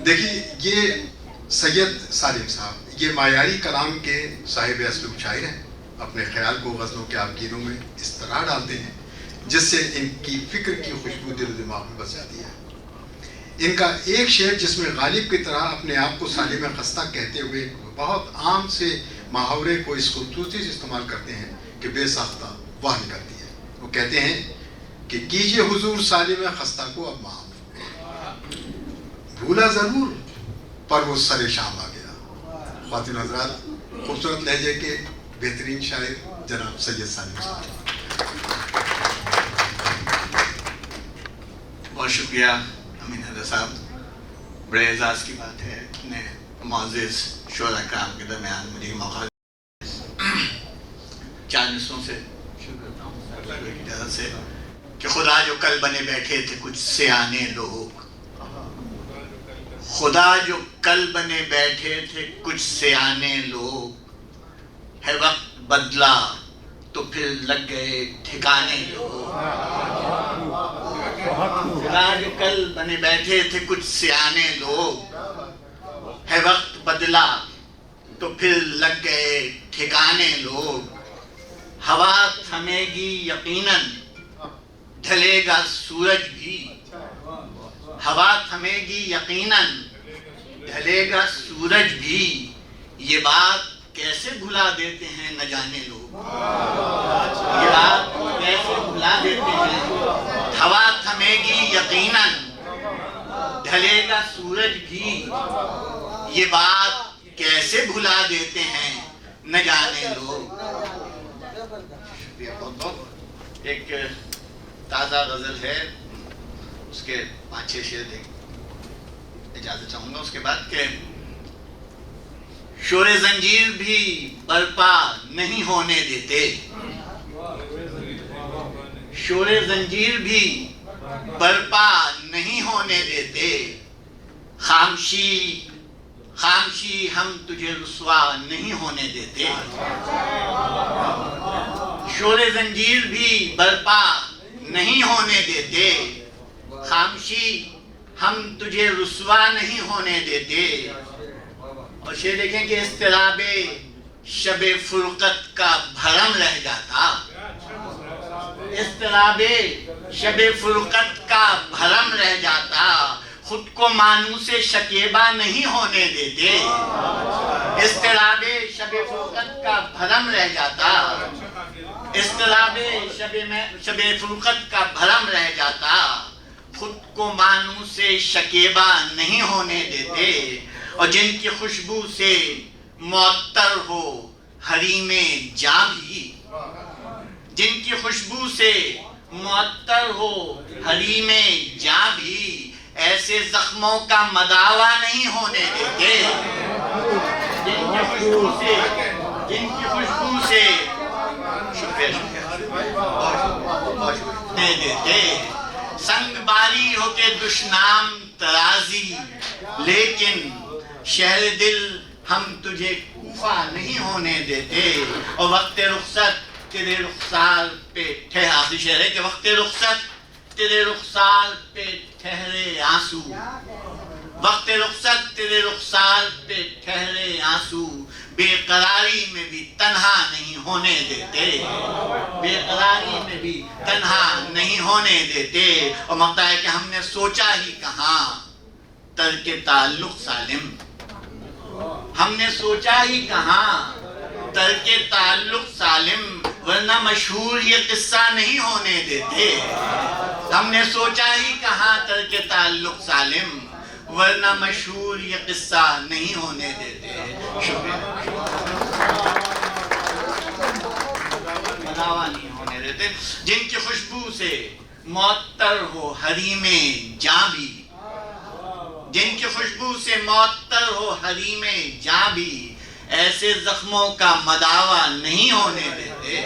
دیکھیے یہ سید سالم صاحب یہ معیاری کلام کے صاحب اسلوب شاعر ہیں، اپنے خیال کو غزلوں کے آبگینوں میں اس طرح ڈالتے ہیں جس سے ان کی فکر کی خوشبو دل و دماغ میں بس جاتی ہے۔ ان کا ایک شعر جس میں غالب کی طرح اپنے آپ کو سالم خستہ کہتے ہوئے بہت عام سے محاورے کو اس خوبصورتی سے استعمال کرتے ہیں کہ بے ساختہ واہ نکلتی ہے۔ وہ کہتے ہیں کہ کیجئے حضور سالم خستہ کو اب معاف، بھولا ضرور پر وہ سر شام آ گیا۔ خواتین حضرات، خوبصورت لہجے کے بہترین شاعر جناب سید سالم صاحب۔ بہت شکریہ امین حیدر صاحب، بڑے اعزاز کی بات ہے اپنے معزز شعراء کرام کے درمیان مجھے یہ موقع 4 نصروں سے شروع کرتا ہوں اللہ کی اجازت سے کہ خدا جو کل بنے بیٹھے تھے کچھ سیانے لوگ، خدا جو کل بنے بیٹھے تھے کچھ سیانے لوگ، ہے وقت بدلا تو پھر لگ گئے ٹھکانے لوگ۔ خدا جو کل بنے بیٹھے تھے کچھ سیانے لوگ، ہے وقت بدلا تو پھر لگ گئے ٹھکانے لوگ۔ ہوا تھمے گی یقیناً ڈھلے گا سورج بھی، ہوا تھمے گی یقیناً ڈھلے گا سورج بھی، یہ بات کیسے بھلا دیتے ہیں نہ جانے لوگ، یہ بات کیسے بھلا دیتے ہیں۔ ہوا تھمے گی یقیناً ڈھلے گا سورج بھی، یہ بات کیسے بھلا دیتے ہیں نہ جانے لوگ۔ شکریہ بہت بہت۔ ایک تازہ غزل ہے، اس کے 5-6 شعر دیں اجازت چاہوں گا اس کے بعد کہ شور زنجیر بھی برپا نہیں ہونے دیتے، شور زنجیر بھی برپا نہیں ہونے دیتے، خامشی خامشی ہم تجھے رسوا نہیں ہونے دیتے، شور زنجیر بھی برپا نہیں ہونے دیتے، خامشی ہم تجھے رسوا نہیں ہونے دیتے۔ اور شعر دیکھیں کہ اضطراب شب فرقت کا بھرم رہ جاتا، اضطراب شب فرقت کا بھرم رہ جاتا، خود کو مانوس شکیبہ نہیں ہونے دیتے، اضطراب شب فرقت کا بھرم رہ جاتا، اضطراب شب فرقت کا بھرم رہ جاتا، خود کو مانوس شکیبہ نہیں ہونے دیتے، اور جن کی خوشبو سے معطر ہو حریم جاں بھی، جن کی خوشبو سے معطر ہو حریم جاں بھی، ایسے زخموں کا مداوا نہیں ہونے دیتے، جن کی خوشبو سے دیتے، سنگ باری ہو کے دشنام ترازی، لیکن شہر دل ہم تجھے کوفہ نہیں ہونے دیتے، اور وقت رخصت تیرے رخسار پہ آخری شعر ہے کہ وقت رخصت تیرے رخسار پہ ٹھہرے آنسو، وقت رخصت تیرے رخسار پہ ٹھہرے آنسو، بے قراری میں بھی تنہا نہیں ہونے دیتے، بے قراری میں بھی تنہا نہیں ہونے دیتے، اور مقطع ہے کہ ہم نے سوچا ہی کہاں ترک تعلق سالم، ہم نے سوچا ہی کہاں ترک تعلق سالم، ورنہ مشہور یہ قصہ نہیں ہونے دیتے، ہم نے سوچا ہی کہاں ترک تعلق سالم، ورنہ مشہور یہ قصہ نہیں ہونے دیتے۔ شکریہ۔ مداوا نہیں ہونے دیتے، جن کی خوشبو سے معطر ہو حریم جاں بھی، جن کی خوشبو سے معطر ہو حریم جاں بھی، ایسے زخموں کا مداوا نہیں ہونے دیتے۔